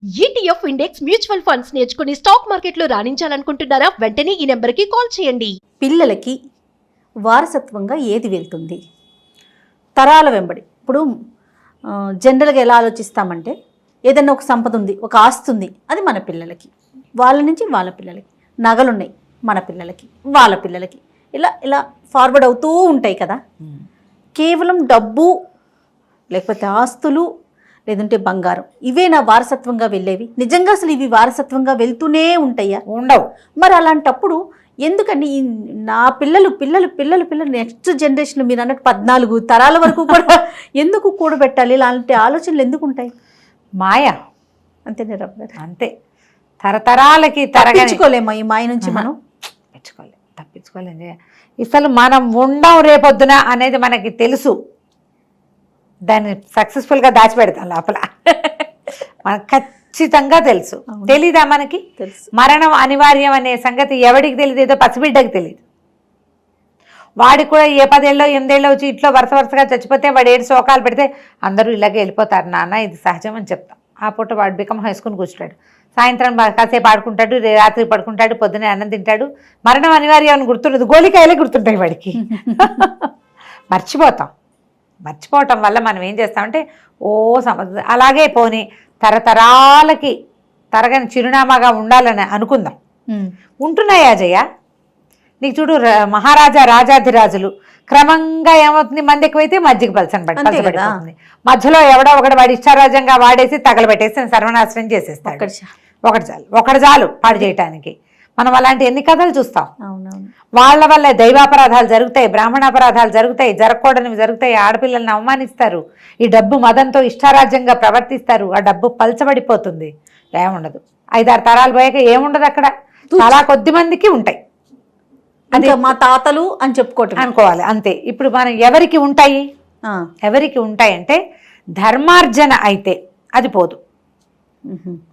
ETF index mutual funds నేర్చుకుని stock మార్కెట్లో రాణించాలనుకుంటున్నారా? వెంటనే ఈ నెంబర్కి కాల్ చేయండి. పిల్లలకి వారసత్వంగా ఏది వెళ్తుంది? తరాల వెంబడి. ఇప్పుడు జనరల్గా ఎలా ఆలోచిస్తామంటే, ఏదైనా ఒక సంపద ఉంది, ఒక ఆస్తి ఉంది, అది మన పిల్లలకి, వాళ్ళ నుంచి వాళ్ళ పిల్లలకి. నగలున్నాయి, మన పిల్లలకి, వాళ్ళ పిల్లలకి, ఇలా ఇలా ఫార్వర్డ్ అవుతూ ఉంటాయి కదా. కేవలం డబ్బు, లేకపోతే ఆస్తులు, లేదంటే బంగారం, ఇవే నా వారసత్వంగా వెళ్ళేవి? నిజంగా అసలు ఇవి వారసత్వంగా వెళ్తూనే ఉంటాయా? ఉండవు. మరి అలాంటప్పుడు ఎందుకని నా పిల్లలు పిల్లలు పిల్లలు పిల్లలు నెక్స్ట్ జనరేషన్, మీరు అన్నట్టు 14 తరాల వరకు కూడా ఎందుకు కూడబెట్టాలి? ఇలాంటి ఆలోచనలు ఎందుకు ఉంటాయి? మాయ అంతేనే రబ్బర్. అంతే. తరతరాలకి తరగించుకోలేమా ఈ మాయ నుంచి? మనం తప్పించుకోలేం. అసలు మనం ఉండం రేపొద్దున అనేది మనకి తెలుసు. దాన్ని సక్సెస్ఫుల్గా దాచిపెడతాం లోపల. మనకు ఖచ్చితంగా తెలుసు. తెలీదా మనకి? తెలుసు. మరణం అనివార్యం అనే సంగతి ఎవడికి తెలియదు? ఏదో పసిబిడ్డకి తెలియదు. వాడికి కూడా ఏ 10 ఏళ్ళో 8 ఏళ్ళో వచ్చి ఇంట్లో వరుసగా చచ్చిపోతే వాడు 7 శోకాలు పెడితే అందరూ ఇలాగే వెళ్ళిపోతారు. నాన్న ఇది సహజం అని చెప్తాం. ఆ పూట వాడు బికమ్ వేసుకుని కూర్చుంటాడు. సాయంత్రం కాసేపు ఆడుకుంటాడు, రాత్రి పడుకుంటాడు, పొద్దునే అన్నం తింటాడు. మరణం అనివార్యం అని గుర్తుండదు, గోలికాయలే గుర్తుంటాయి వాడికి. మర్చిపోవటం వల్ల మనం ఏం చేస్తామంటే అలాగే పోని తరతరాలకి తరగని చిరునామాగా ఉండాలని అనుకుందాం. ఉంటున్నాయా జయ? నీకు చూడు, మహారాజా రాజాధిరాజులు క్రమంగా ఏమవుతుంది, మంది ఎక్కువైతే మజ్జిగ పలచబడిపోతుంది. మధ్యలో ఎవడో ఒకటి వాడి ఇష్టారాజ్యంగా వాడేసి తగలబెట్టేసి సర్వనాశనం చేసేస్తాడు. ఒకటి చాలు పాడు చేయటానికి. మనం అలాంటి ఎన్ని కథలు చూస్తాం. వాళ్ళ వల్ల దైవాపరాధాలు జరుగుతాయి, బ్రాహ్మణాపరాధాలు జరుగుతాయి, జరగకూడనివి జరుగుతాయి. ఆడపిల్లల్ని అవమానిస్తారు, ఈ డబ్బు మదంతో ఇష్టారాజ్యంగా ప్రవర్తిస్తారు. ఆ డబ్బు పలచబడిపోతుంది, ఏముండదు. 5-6 తరాలు పోయాక ఏముండదు అక్కడ. చాలా కొద్ది మందికి ఉంటాయి. అది మా తాతలు అని చెప్పుకోవటం అనుకోవాలి అంతే. ఇప్పుడు మనం ఎవరికి ఉంటాయి అంటే ధర్మార్జన అయితే అది పోదు.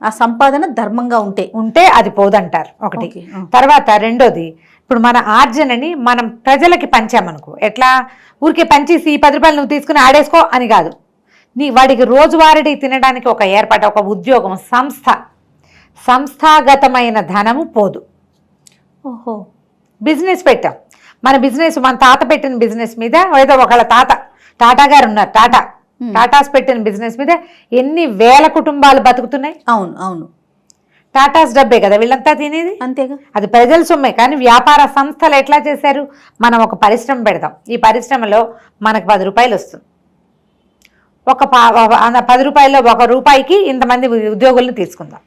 ఆ సంపాదన ధర్మంగా ఉంటే అది పోదంటారు ఒకటి. తర్వాత రెండోది, ఇప్పుడు మన ఆర్జనని మనం ప్రజలకి పంచామనుకో, ఎట్లా ఊరికే పంచేసి 10 రూపాయలు నువ్వు తీసుకుని ఆడేసుకో అని కాదు. వాడికి రోజువారీ తినడానికి ఒక ఏర్పాటు, ఒక ఉద్యోగం, సంస్థాగతమైన ధనము పోదు. ఓహో, బిజినెస్ పెట్టాం. మన తాత పెట్టిన బిజినెస్ మీద, ఏదో ఒకళ్ళ టాటా గారు ఉన్నారు, టాటాస్ పెట్టిన బిజినెస్ మీద ఎన్ని వేల కుటుంబాలు బతుకుతున్నాయి. అవును. టాటాస్ డబ్బే కదా వీళ్ళంతా తినేది, అంతేగా. అది ప్రజల సొమ్మే. కానీ వ్యాపార సంస్థలు ఎట్లా చేశారు? మనం ఒక పరిశ్రమ పెడతాం, ఈ పరిశ్రమలో మనకు 10 రూపాయలు వస్తుంది. 10 రూపాయల్లో 1 రూపాయికి ఇంతమంది ఉద్యోగులను తీసుకుందాం.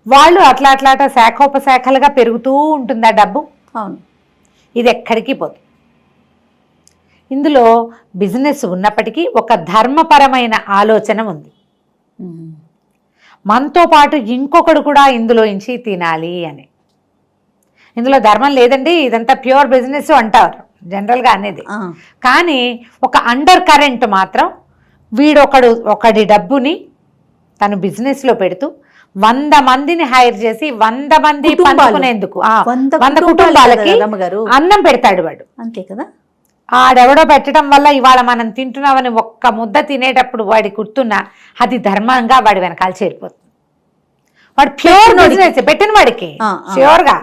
వాళ్ళు అట్లా శాఖోపశాఖలుగా పెరుగుతూ ఉంటుంది ఆ డబ్బు. అవును, ఇది ఎక్కడికి పోదు. ఇందులో బిజినెస్ ఉన్నప్పటికీ ఒక ధర్మపరమైన ఆలోచన ఉంది. మనతో పాటు ఇంకొకడు కూడా ఇందులో నుంచి తినాలి అని. ఇందులో ధర్మం లేదండి, ఇదంతా ప్యూర్ బిజినెస్ అంటారు జనరల్గా అనేది. కానీ ఒక అండర్ కరెంట్ మాత్రం, ఒకడి డబ్బుని తను బిజినెస్లో పెడుతూ 100 మందిని హైర్ చేసి 100 మంది పంచుకునేందుకు 100 కుటుంబాలకి అన్నం పెడతాడు వాడు. అంతే కదా. ఆడెవడో పెట్టడం వల్ల ఇవాళ మనం తింటున్నామని ఒక్క ముద్ద తినేటప్పుడు వాడి గుర్తున్నా అది ధర్మంగా వాడి వెనకాల చేరిపోతుంది. వాడు ప్యూర్ బిజినెస్ పెట్టిన వాడికి, ష్యూర్గా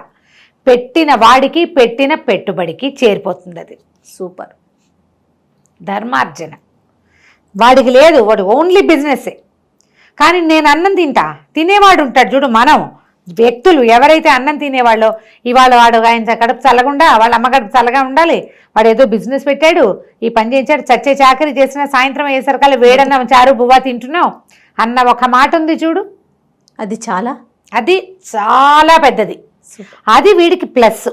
పెట్టిన వాడికి, పెట్టిన పెట్టుబడికి చేరిపోతుంది. అది సూపర్ ధర్మార్జన. వాడికి లేదు, వాడు ఓన్లీ బిజినెస్సే. కానీ నేను అన్నం తినేవాడు ఉంటాడు చూడు. మనం వ్యక్తులు ఎవరైతే అన్నం తినేవాళ్ళో, ఇవాళ వాడు ఆయన కడుపు చల్లగుండా, వాళ్ళ అమ్మ కడుపు చల్లగా ఉండాలి, వాడు ఏదో బిజినెస్ పెట్టాడు, ఈ పని చేయించాడు, చచ్చే చాకరీ చేసిన సాయంత్రం అయ్యేసరికల్లా వేడన్నం చారు బువ్వా తింటున్నావు అన్న ఒక మాట ఉంది చూడు. అది చాలా పెద్దది. అది వీడికి ప్లస్,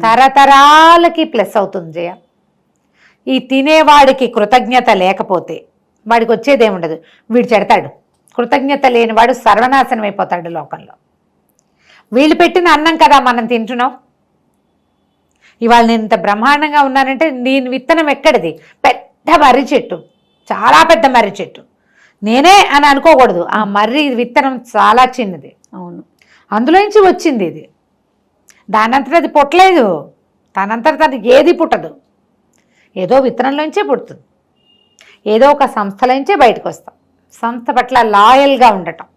తరతరాలకి ప్లస్ అవుతుంది జయ. ఈ తినేవాడికి కృతజ్ఞత లేకపోతే వాడికి వచ్చేదేముండదు, వీడు చెడతాడు. కృతజ్ఞత లేనివాడు సర్వనాశనం అయిపోతాడు లోకంలో. వీళ్ళు పెట్టిన అన్నం కదా మనం తింటున్నాం. ఇవాళ నేను ఇంత బ్రహ్మాండంగా ఉన్నానంటే నేను విత్తనం ఎక్కడిది? పెద్ద మర్రి చెట్టు, చాలా పెద్ద మర్రి చెట్టు. నేనే అని అనుకోకూడదు, ఆ మర్రి విత్తనం చాలా చిన్నది. అవును, అందులోంచి వచ్చింది ఇది. దానంతట అది పుట్టలేదు, తనంతట తనకి ఏది పుట్టదు. ఏదో విత్తనంలోంచే పుడుతుంది, ఏదో ఒక సంస్థలోంచే బయటకు వస్తాం. సంస్థ పట్ల లాయల్గా ఉండటం,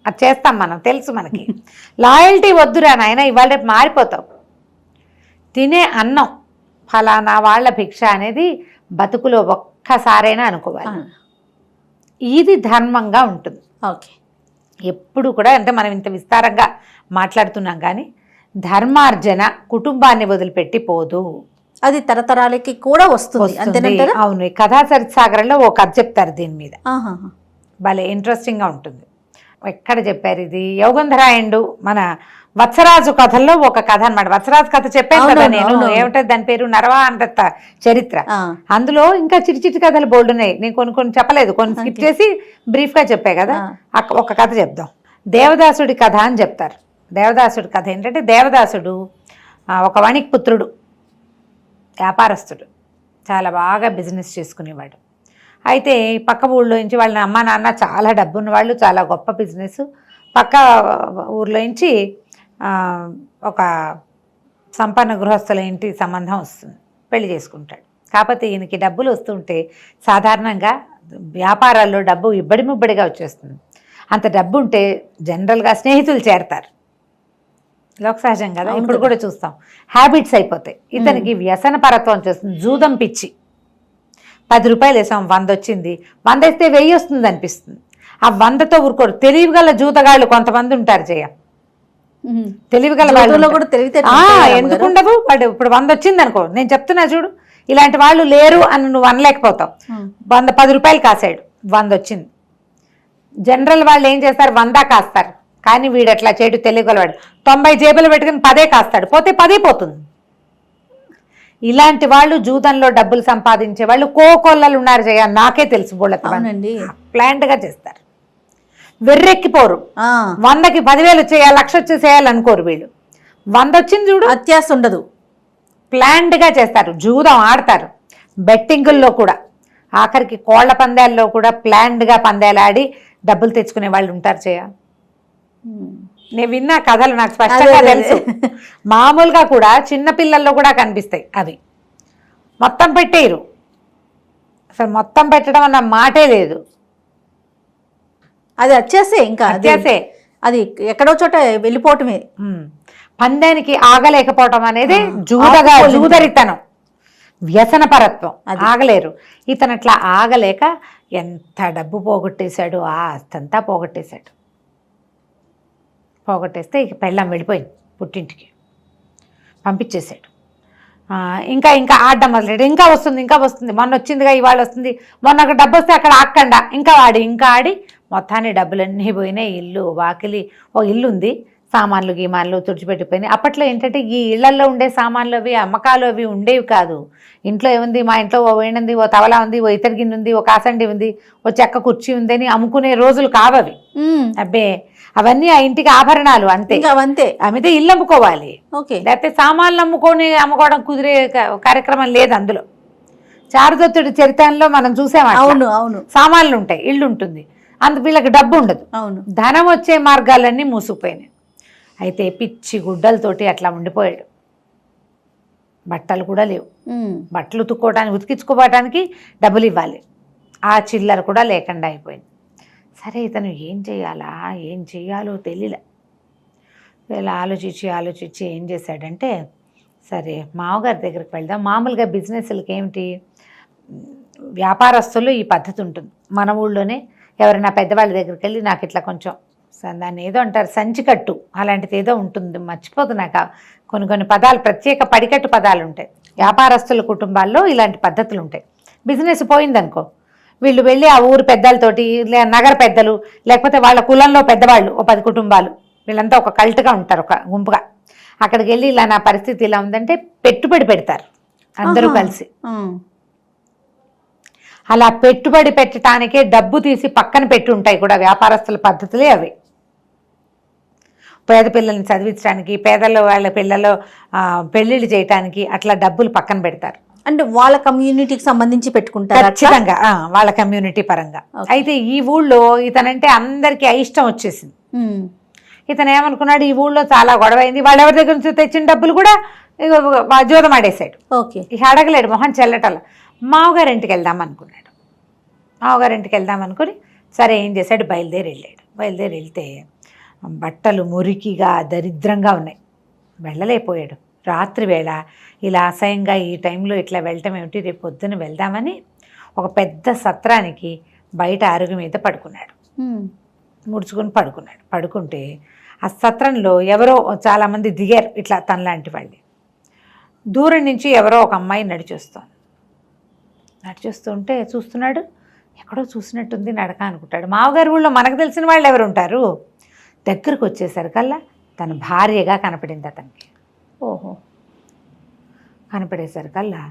అది చేస్తాం మనం, తెలుసు మనకి. లాయల్టీ వద్దురా నాయన, ఇవాళ రేపు మారిపోతావు. తినే అన్నం ఫలానా వాళ్ళ భిక్ష అనేది బతుకులో ఒక్కసారైనా అనుకోవాలి. ఇది ధర్మంగా ఉంటుంది. ఓకే. ఎప్పుడు కూడా, అంటే మనం ఇంత విస్తారంగా మాట్లాడుతున్నాం కానీ ధర్మార్జన కుటుంబాన్ని వదిలిపెట్టి పోదు, అది తరతరాలకి కూడా వస్తుంది. అంతేనంటారా? అవును. ఈ కథా చరిత్సాగరంలో ఒక కథ చెప్తారు దీని మీద, ఆహాహా. భలే ఇంట్రెస్టింగ్గా ఉంటుంది. ఎక్కడ చెప్పారు ఇది? యోగంధరాయణుడు మన వత్సరాజు కథల్లో ఒక కథ అనమాట. వత్సరాజు కథ చెప్పాను కదా నేను, ఏమిటో దాని పేరు నరవానదత్త చరిత్ర. అందులో ఇంకా చిటి కథలు బోల్డ్ ఉన్నాయి, నేను కొన్ని చెప్పలేదు, కొన్ని స్కిప్ చేసి బ్రీఫ్గా చెప్పే కదా. ఒక కథ చెప్దాం. దేవదాసుడి కథ అని చెప్తారు. దేవదాసుడి కథ ఏంటంటే, దేవదాసుడు ఒక వణిక్ పుత్రుడు, వ్యాపారస్తుడు, చాలా బాగా బిజినెస్ చేసుకునేవాడు. అయితే పక్క ఊళ్ళో నుంచి వాళ్ళ అమ్మ నాన్న చాలా డబ్బున్న వాళ్ళు, చాలా గొప్ప బిజినెస్. పక్క ఊర్లో నుంచి ఒక సంపన్న గృహస్థుల ఇంటి సంబంధం వస్తుంది, పెళ్లి చేసుకుంటాడు. కాకపోతే ఈయనకి డబ్బులు వస్తుంటే సాధారణంగా వ్యాపారాల్లో డబ్బు ఇబ్బడి ముబ్బడిగా వచ్చేస్తుంది. అంత డబ్బు ఉంటే జనరల్గా స్నేహితులు చేరతారు, లోక సహజం కదా, ఇప్పుడు కూడా చూస్తాం. హ్యాబిట్స్ అయిపోతాయి. ఇతనికి వ్యసన పరత్వం చేస్తుంది, జూదం పిచ్చి. 10 రూపాయలు వేసాం, 100 వచ్చింది, 100 వేస్తే 1000 వస్తుంది అనిపిస్తుంది. ఆ 100తో ఊరుకోరు. తెలివిగల జూతగాళ్ళు కొంతమంది ఉంటారు జయ, తెలివిగల వాళ్ళు కూడా ఎందుకు ఉండవు. వాడు ఇప్పుడు 100 వచ్చింది అనుకో, నేను చెప్తున్నా చూడు, ఇలాంటి వాళ్ళు లేరు అని నువ్వు అనలేకపోతావు. 10 రూపాయలు కాసాడు, 100 వచ్చింది. జనరల్ వాళ్ళు ఏం చేస్తారు, 100 కాస్తారు. కానీ వీడు అట్లా చేయడు, తెలియగలవాడు. 90 జేబులు పెట్టుకుని 10 కాస్తాడు, పోతే 10 పోతుంది. ఇలాంటి వాళ్ళు జూదంలో డబ్బులు సంపాదించే వాళ్ళు కోకొల్లలు ఉన్నారు జయ, నాకే తెలుసు. బోళ్ళకి ప్లాంట్గా చేస్తారు, వెర్రెక్కిపోరు. 100కి 10,000 వచ్చేయాలి, 1,00,000 వచ్చేసేయాలనుకోరు వీళ్ళు. 100 వచ్చింది చూడు, అత్యాస ఉండదు, ప్లాంట్గా చేస్తారు. జూదం ఆడతారు, బెట్టింగుల్లో కూడా, ఆఖరికి కోళ్ల పందాల్లో కూడా ప్లాంట్గా పందాలు ఆడి డబ్బులు తెచ్చుకునే వాళ్ళు ఉంటారు జయ. నేను విన్నా కథలు, నాకు స్పష్టంగా తెలుసు. మామూలుగా కూడా చిన్న పిల్లల్లో కూడా కనిపిస్తాయి అవి. మొత్తం పెట్టేయరు, అసలు మొత్తం పెట్టడం అన్న మాటే లేదు. అది వచ్చేసే, ఇంకా వచ్చేసే, అది ఎక్కడో చోట వెళ్ళిపోవటమే. పందానికి ఆగలేకపోవటం అనేది జూదరితనం, వ్యసన పరత్వం. ఆగలేరు. ఇతను అట్లా ఆగలేక ఎంత డబ్బు పోగొట్టేశాడు, ఆస్తంతా పోగొట్టేశాడు. పోగొట్టేస్తే ఇక పెళ్ళాం వెళ్ళిపోయింది, పుట్టింటికి పంపించేశాడు. ఇంకా ఆడడం మొదలెడు. ఇంకా వస్తుంది, మొన్న వచ్చిందిగా ఇవాళ వస్తుంది, మొన్న ఒక డబ్బు వస్తే అక్కడ ఆక్కండా ఇంకా ఆడి మొత్తాన్ని డబ్బులన్నీ పోయినాయి. ఇల్లు వాకిలి, ఓ ఇల్లు ఉంది, సామాన్లు గీమాన్లు తుడిచిపెట్టిపోయినాయి. అప్పట్లో ఏంటంటే ఈ ఇళ్లల్లో ఉండే సామాన్లు అవి అమ్మకాలు అవి ఉండేవి కాదు. ఇంట్లో ఏముంది, మా ఇంట్లో ఓ వేణుంది, ఓ తవలా ఉంది, ఓ ఇతర గిన్నె ఉంది, ఓ కాసండి ఉంది, ఓ చెక్క కుర్చీ ఉంది అని అమ్ముకునే రోజులు కావవి. అబ్బే, అవన్నీ ఆ ఇంటికి ఆభరణాలు అంతే. అంతే, అమితే ఇల్లు అమ్ముకోవాలి, లేకపోతే సామాన్లు అమ్ముకోవడం కుదిరే కార్యక్రమం లేదు అందులో. చారుదత్తుడి చరిత్రలో మనం చూసాం. అవును, సామాన్లు ఉంటాయి, ఇల్లు ఉంటుంది, వీళ్ళకి డబ్బు ఉండదు. ధనం వచ్చే మార్గాలన్నీ మూసుకుపోయినాయి. అయితే పిచ్చి గుడ్డలతోటి అట్లా ఉండిపోయాడు. బట్టలు కూడా లేవు, బట్టలు ఉతికించుకోవడానికి డబ్బులు ఇవ్వాలి, ఆ చిల్లర కూడా లేకుండా అయిపోయింది. సరే, ఇతను ఏం చేయాలో తెలియలే. ఇలా ఆలోచించి ఏం చేశాడంటే, సరే మామగారి దగ్గరికి వెళ్దాం. మామూలుగా బిజినెస్లకి ఏమిటి, వ్యాపారస్తులు ఈ పద్ధతి ఉంటుంది. మన ఊళ్ళోనే ఎవరైనా పెద్దవాళ్ళ దగ్గరికి వెళ్ళి, నాకు ఇట్లా కొంచెం దాన్ని ఏదో అంటారు సంచికట్టు, అలాంటిది ఏదో ఉంటుంది, మర్చిపోతున్నాక కొన్ని పదాలు, ప్రత్యేక పడికట్టు పదాలు ఉంటాయి. వ్యాపారస్తుల కుటుంబాల్లో ఇలాంటి పద్ధతులు ఉంటాయి. బిజినెస్ పోయిందనుకో, వీళ్ళు వెళ్ళి ఆ ఊరు పెద్దలతోటి, నగర పెద్దలు, లేకపోతే వాళ్ళ కులంలో పెద్దవాళ్ళు, ఓ 10 కుటుంబాలు, వీళ్ళంతా ఒక కల్ట్గా ఉంటారు, ఒక గుంపుగా. అక్కడికి వెళ్ళి ఇలా నా పరిస్థితి ఇలా ఉందంటే పెట్టుబడి పెడతారు అందరూ కలిసి. అలా పెట్టుబడి పెట్టడానికే డబ్బు తీసి పక్కన పెట్టి ఉంటాయి కూడా వ్యాపారస్తుల పద్ధతులే అవి. పేద పిల్లల్ని చదివించడానికి, పేదల వాళ్ళ పిల్లలు పెళ్ళిళ్ళు చేయడానికి అట్లా డబ్బులు పక్కన పెడతారు. అంటే వాళ్ళ కమ్యూనిటీకి సంబంధించి పెట్టుకుంటారు ఖచ్చితంగా, వాళ్ళ కమ్యూనిటీ పరంగా. అయితే ఈ ఊళ్ళో ఇతనంటే అందరికీ అయిష్టం వచ్చేసింది. ఇతను ఏమనుకున్నాడు, ఈ ఊళ్ళో చాలా గొడవ అయింది, వాళ్ళు ఎవరి దగ్గర నుంచి తెచ్చిన డబ్బులు కూడా జోదం ఆడేశాడు. ఇక అడగలేడు, మొహం చెల్లటల. మామగారింటికి వెళ్దాం అనుకున్నాడు. మామగారింటికి వెళ్దాం అనుకుని సరే ఏం చేశాడు, బయలుదేరి వెళ్తే బట్టలు మురికిగా దరిద్రంగా ఉన్నాయి. వెళ్ళలేకపోయాడు. రాత్రి వేళ ఇలా అసహ్యంగా ఈ టైంలో ఇట్లా వెళ్ళటం ఏమిటి, రేపు పొద్దున వెళ్దామని ఒక పెద్ద సత్రానికి బయట అరుగు మీద పడుకున్నాడు. ముడుచుకొని పడుకుంటే ఆ సత్రంలో ఎవరో చాలామంది దిగారు, ఇట్లా తనలాంటి వాళ్ళు. దూరం నుంచి ఎవరో ఒక అమ్మాయి నడిచొస్తుంటే చూస్తున్నాడు, ఎక్కడో చూసినట్టుంది నడక అనుకుంటాడు. మామగారు ఊళ్ళో మనకు తెలిసిన వాళ్ళు ఎవరు ఉంటారు. దగ్గరకు వచ్చేసరికల్లా తన భార్యగా కనపడింది అతనికి. ఓహో. కనపడేసరికల్లా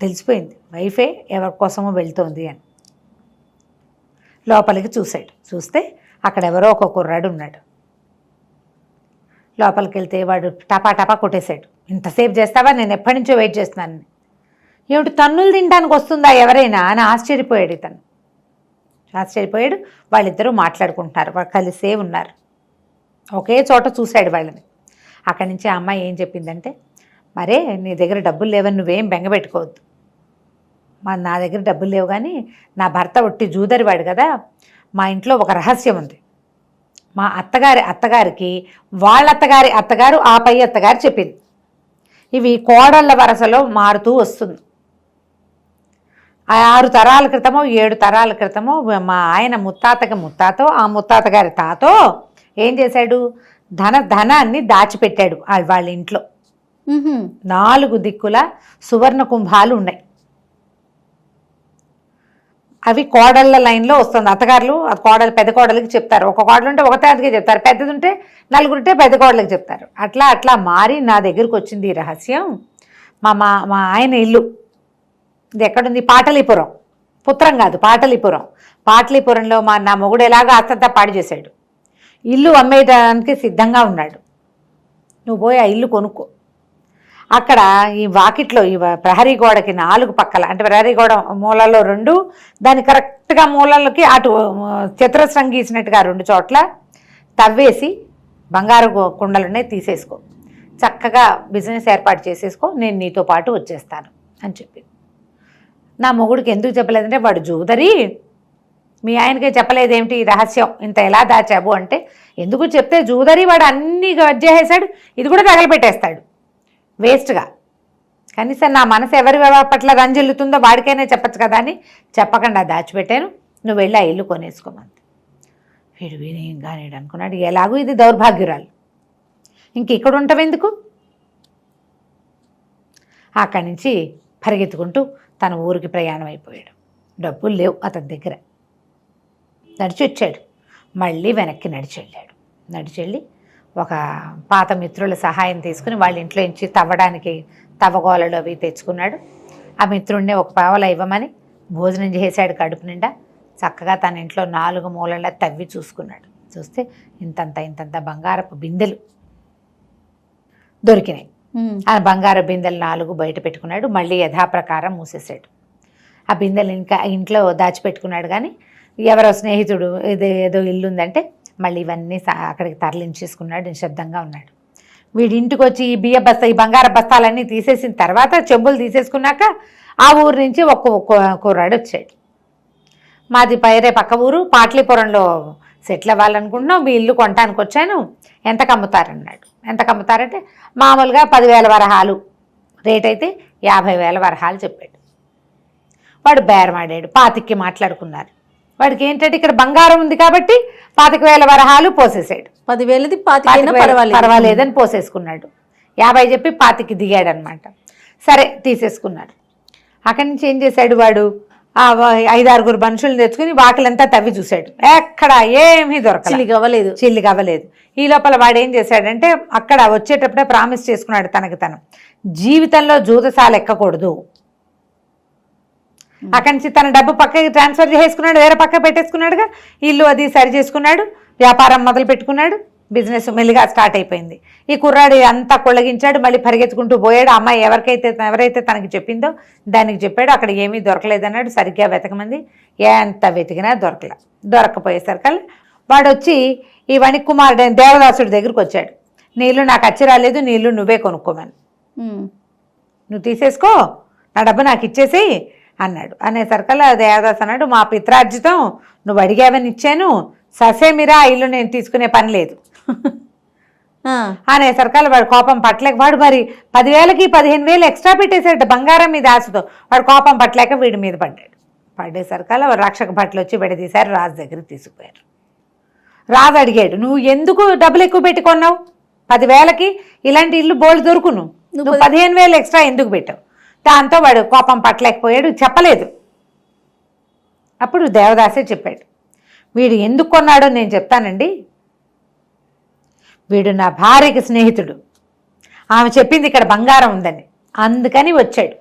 తెలిసిపోయింది వైఫే ఎవరి కోసమో వెళ్తోంది అని. లోపలికి చూస్తే అక్కడ ఎవరో ఒక కుర్రాడు ఉన్నాడు. లోపలికి వెళ్తే వాడు టపా కొట్టేశాడు. ఇంతసేపు చేస్తావా, నేను ఎప్పటి నుంచో వెయిట్ చేస్తున్నాను. ఏమిటి తన్నులు తినడానికి వస్తుందా ఎవరైనా అని ఆశ్చర్యపోయాడు ఇతను. వాళ్ళిద్దరూ మాట్లాడుకుంటున్నారు, వాళ్ళు కలిసే ఉన్నారు. ఒకే చోట చూశాడు వాళ్ళని. అక్కడి నుంచి ఆ అమ్మాయి ఏం చెప్పిందంటే, మరే నీ దగ్గర డబ్బులు లేవని నువ్వేం బెంగపెట్టుకోవద్దు. నా దగ్గర డబ్బులు లేవు, కానీ నా భర్త ఒట్టి జూదరివాడు కదా, మా ఇంట్లో ఒక రహస్యం ఉంది. మా అత్తగారికి వాళ్ళ అత్తగారు ఆ పై అత్తగారు చెప్పింది. ఇవి కోడళ్ళ వరసలో మారుతూ వస్తుంది. 6 తరాల క్రితమో 7 తరాల క్రితమో మా ఆయన ముత్తాతో ఆ ముత్తాత గారి తాతో ఏం చేశాడు, ధనాన్ని దాచిపెట్టాడు వాళ్ళ ఇంట్లో. 4 దిక్కుల సువర్ణ కుంభాలు ఉన్నాయి. అవి కోడళ్ళ లైన్లో వస్తుంది. అత్తగారులు పెద్ద కోడలికి చెప్తారు. ఒక కోడలు ఉంటే ఒకదానికే చెప్తారు, పెద్దది ఉంటే 4 ఉంటే పెద్ద కోడలికి చెప్తారు. అట్లా మారి నా దగ్గరకు వచ్చింది ఈ రహస్యం. మా ఆయన ఇల్లు ఇది ఎక్కడుంది, పాటలీపురం. పుత్రం కాదు, పాటలీపురంలో నా మొగుడు ఎలాగో ఆస్తంతా పాడు చేశాడు. ఇల్లు అమ్మేయడానికి సిద్ధంగా ఉన్నాడు. నువ్వు పోయి ఆ ఇల్లు కొనుక్కో. అక్కడ ఈ వాకిట్లో ఈ ప్రహరీ గోడకి 4 పక్కల, అంటే ప్రహరీ గోడ మూలలో 2, దాని కరెక్ట్గా మూలలకి అటు చతురస్రం గీసినట్టుగా 2 చోట్ల తవ్వేసి బంగారు కుండలునే తీసేసుకో, చక్కగా బిజినెస్ ఏర్పాటు చేసేసుకో, నేను నీతో పాటు వచ్చేస్తాను అని చెప్పింది. నా మొగుడికి ఎందుకు చెప్పలేదంటే, వాడు జూదరి, మీ ఆయనకే చెప్పలేదేమిటి ఈ రహస్యం, ఇంత ఎలా దాచావు అంటే, ఎందుకు చెప్తే జూదరి వాడు అన్నీ వచ్చేసాడు, ఇది కూడా తగలబెట్టేస్తాడు వేస్ట్గా. కనీసం నా మనసు ఎవరి పట్ల రంజిల్లుతుందో వాడికైనా చెప్పచ్చు కదా అని చెప్పకుండా దాచిపెట్టాను, నువ్వు వెళ్ళి ఆ ఇల్లు కొనేసుకోమంది. వీడు ఏం కానిడు అనుకున్నాడు, ఎలాగూ ఇది దౌర్భాగ్యురాలు, ఇంక ఇక్కడ ఉంటావెందుకు. అక్కడి నుంచి పరిగెత్తుకుంటూ తన ఊరికి ప్రయాణం అయిపోయాడు. డబ్బులు లేవు అతని దగ్గర. నడిచి వచ్చాడు, మళ్ళీ వెనక్కి నడిచెళ్ళి ఒక పాత మిత్రుల సహాయం తీసుకుని వాళ్ళ ఇంట్లో నుంచి తవ్వగోలలు అవి తెచ్చుకున్నాడు. ఆ మిత్రుడిని ఒక పావలా ఇవ్వమని భోజనం చేశాడు కడుపు నిండా. చక్కగా తన ఇంట్లో 4 మూలలా తవ్వి చూసుకున్నాడు. చూస్తే ఇంతంత బంగారపు బిందెలు దొరికినాయి. ఆ బంగారు బిందెలు 4 బయట పెట్టుకున్నాడు. మళ్ళీ యథాప్రకారం మూసేసాడు. ఆ బిందెలు ఇంకా ఇంట్లో దాచిపెట్టుకున్నాడు. కానీ ఎవరో స్నేహితుడు ఏదో ఇల్లు ఉందంటే మళ్ళీ ఇవన్నీ అక్కడికి తరలించేసుకున్నాడు. నిశ్శబ్దంగా ఉన్నాడు. వీడి ఇంటికి వచ్చి ఈ బంగార బస్తాలన్నీ తీసేసిన తర్వాత, చెంబులు తీసేసుకున్నాక ఆ ఊరు నుంచి ఒక్క కుర్రాడు వచ్చాడు. మాది పక్క ఊరు, పాటలీపురంలో సెటిల్ అవ్వాలనుకుంటున్నాం, మీ ఇల్లు కొనటానికి వచ్చాను, ఎంత కమ్ముతారన్నాడు. ఎంత కమ్ముతారంటే మామూలుగా 10,000 వరహాలు రేట్ అయితే 50,000 వరహాలు చెప్పాడు. వాడు బేరమాడాడు, 25కి మాట్లాడుకున్నారు. వాడికి ఏంటంటే ఇక్కడ బంగారం ఉంది కాబట్టి 25,000 వరహాలు పోసేసాడు. 10,000ది 25 పర్వాలేదని పోసేసుకున్నాడు. 50 చెప్పి 25కి దిగాడు అనమాట. సరే తీసేసుకున్నాడు. అక్కడి నుంచి ఏం చేశాడు వాడు, 5-6 మనుషులను తెచ్చుకుని వాకిలంతా తవ్వి చూశాడు. ఎక్కడ ఏమీ దొరకలేదు, చిల్లి కవ్వలేదు. ఈ లోపల వాడు ఏం చేశాడంటే, అక్కడ వచ్చేటప్పుడే ప్రామిస్ చేసుకున్నాడు తను జీవితంలో జూదసాలు ఎక్కకూడదు. అక్కడి నుంచి తన డబ్బు పక్కకి ట్రాన్స్ఫర్ చేసుకున్నాడు, వేరే పక్క పెట్టేసుకున్నాడుగా, ఇల్లు అది సరి చేసుకున్నాడు, వ్యాపారం మొదలు పెట్టుకున్నాడు, బిజినెస్ మెల్లిగా స్టార్ట్ అయిపోయింది. ఈ కుర్రాడు అంతా కొళ్ళగించాడు, మళ్ళీ పరిగెత్తుకుంటూ పోయాడు. అమ్మాయి ఎవరైతే తనకి చెప్పిందో దానికి చెప్పాడు. అక్కడ ఏమీ దొరకలేదన్నాడు. సరిగ్గా వెతకమంది, ఎంత వెతికినా దొరకపోయేసరికల్లా వాడు వచ్చి ఈ వణిక్ కుమారుడు దేవదాసుడి దగ్గరికి వచ్చాడు. నీళ్ళు నాకు అచ్చి రాలేదు, నీళ్ళు నువ్వే కొనుక్కోమని, నువ్వు తీసేసుకో, నా డబ్బు నాకు ఇచ్చేసి అన్నాడు. అనేసరికల్లా దేవదాస్ అన్నాడు, మా పిత్రార్జితం నువ్వు అడిగావని ఇచ్చాను, ససేమిరా ఆ ఇల్లు నేను తీసుకునే పని లేదు ఆ, అనేసరికల్లా వాడు కోపం పట్టలేక వాడు మరి 10,000కి 15,000 ఎక్స్ట్రా పెట్టేశాడు బంగారం మీద ఆశతో. వాడు కోపం పట్టలేక వీడి మీద పడ్డాడు. పడేసరికల్లా వాడు రక్షక భట్లు వచ్చి విడదీశారు, రాజు దగ్గరికి తీసుకుపోయారు. రాజు అడిగాడు, నువ్వు ఎందుకు డబ్బులు ఎక్కువ పెట్టి కొన్నావు? 10,000కి ఇలాంటి ఇల్లు బోల్డ్ దొరుకును, నువ్వు 15,000 ఎక్స్ట్రా ఎందుకు పెట్టావు? దాంతో వాడు కోపం పట్టలేకపోయాడు, చెప్పలేదు. అప్పుడు దేవదాసే చెప్పాడు, వీడు ఎందుకు కొన్నాడో నేను చెప్తానండి. వీడు నా భార్యకి స్నేహితుడు, ఆమె చెప్పింది ఇక్కడ బంగారం ఉందని, అందుకని వచ్చాడు.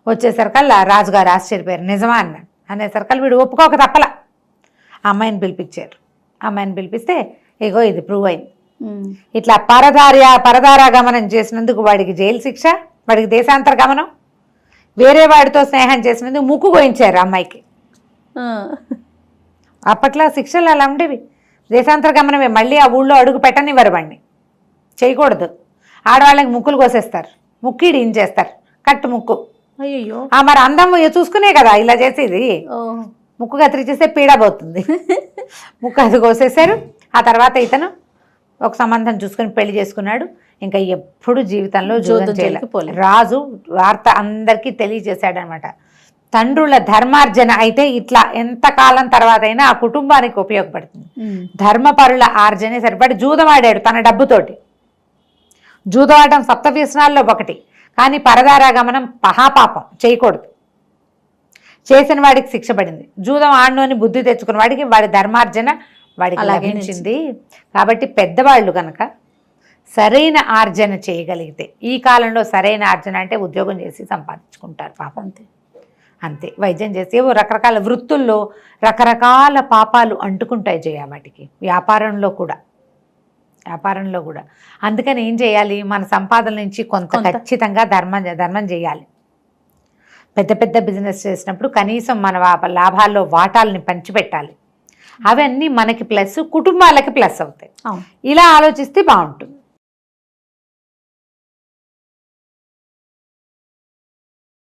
వచ్చేసరికల్లా రాజుగారు ఆశ్చర్యపోయారు, నిజమా అన్నాడు. అనేసరికల్లా వీడు ఒప్పుకోక తప్పల. అమ్మాయిని పిలిపించారు. అమ్మాయిని పిలిపిస్తే ఇగో ఇది ప్రూవ్ అయింది. ఇట్లా పరదారా గమనం చేసినందుకు వాడికి జైలు శిక్ష, వాడికి దేశాంతర గమనం, వేరే వాడితో స్నేహం చేసినందుకు ముక్కు గోయించారు అమ్మాయికి. అప్పట్లో శిక్షలు అలా ఉండేవి, దేశాంతర గమనమే. మళ్ళీ ఆ ఊళ్ళో అడుగు పెట్టనివ్వరు, వాడిని చేయకూడదు. ఆడవాళ్ళకి ముక్కులు కోసేస్తారు, ముక్కిడి ఇంచేస్తారు, కట్టు ముక్కు. అయ్యో, మరి అందం చూసుకునే కదా ఇలా చేసేది. ముక్కు కత్తిరిచేస్తే పీడ పోతుంది. ముక్కు అది కోసేశారు. ఆ తర్వాత ఇతను ఒక సంబంధం చూసుకుని పెళ్లి చేసుకున్నాడు. ఇంకా ఎప్పుడు జీవితంలో జూదం చేయలేదు. రాజు వార్త అందరికీ తెలియజేశాడు అనమాట. తండ్రుల ధర్మార్జన అయితే ఇట్లా ఎంతకాలం తర్వాత అయినా ఆ కుటుంబానికి ఉపయోగపడుతుంది. ధర్మపరుల ఆర్జనే సరిపడి జూదం ఆడాడు తన డబ్బుతోటి. జూదం ఆడడం సప్తవ్యసనాల్లో ఒకటి, కానీ పరదారా గమనం మహాపాపం, చేయకూడదు. చేసిన వాడికి శిక్ష పడింది. జూదం ఆడనోని బుద్ధి తెచ్చుకున్న వాడికి వాడి ధర్మార్జన వాడికి లభించింది. కాబట్టి పెద్దవాళ్ళు కనుక సరైన ఆర్జన చేయగలిగితే, ఈ కాలంలో సరైన ఆర్జన అంటే ఉద్యోగం చేసి సంపాదించుకుంటారు పాపం, అంతే. వైద్యం చేసి ఏవో రకరకాల వృత్తుల్లో రకరకాల పాపాలు అంటుకుంటాయి జయ వాటికి. వ్యాపారంలో కూడా అందుకని ఏం చేయాలి, మన సంపాదన నుంచి కొంత ఖచ్చితంగా ధర్మం చేయాలి. పెద్ద పెద్ద బిజినెస్ చేసినప్పుడు కనీసం మన లాభాల్లో వాటాలని పంచిపెట్టాలి. అవన్నీ మనకి ప్లస్, కుటుంబాలకి ప్లస్ అవుతాయి. ఇలా ఆలోచిస్తే బాగుంటుంది.